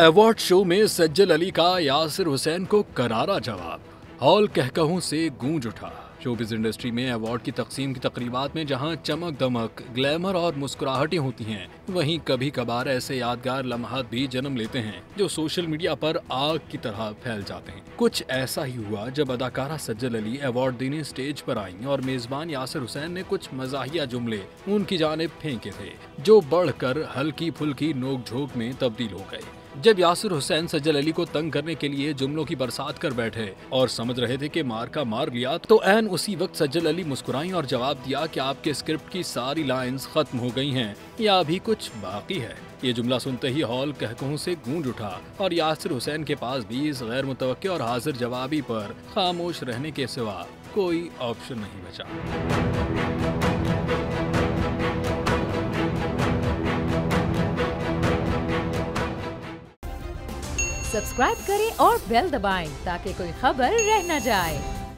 Award show में सज्जल अली का यासिर हुसैन को करारा जवाब। हॉल कहकहों से गूंज उठा। शोबिज़ इंडस्ट्री में अवार्ड की तकसीम की तकरीबात में जहां चमक दमक, ग्लैमर और मुस्कुराहटें होती हैं, वहीं कभी कभार ऐसे यादगार लम्हात भी जन्म लेते हैं जो सोशल मीडिया पर आग की तरह फैल जाते हैं। कुछ ऐसा ही हुआ जब अदाकारा सज्जल अली अवार्ड देने स्टेज पर आईं और मेजबान यासिर हुसैन ने कुछ मजाहिया जुमले उनकी जानिब फेंके थे, जो बढ़कर हल्की फुल्की नोक-झोंक में तब्दील हो गए। जब यासिर हुसैन सज्जल अली को तंग करने के लिए जुमलों की बरसात कर बैठे और समझ रहे थे कि मार का मार लिया, तो ऐन उसी वक्त सज्जल अली मुस्कुराई और जवाब दिया कि आपके स्क्रिप्ट की सारी लाइंस खत्म हो गई हैं या अभी कुछ बाकी है। ये जुमला सुनते ही हॉल कहकहों से गूंज उठा और यासिर हुसैन के पास भी इस गैर मुतवक्के और हाजिर जवाबी पर खामोश रहने के सिवा कोई ऑप्शन नहीं बचा। सब्सक्राइब करें और बेल दबाएं ताकि कोई खबर रह न जाए।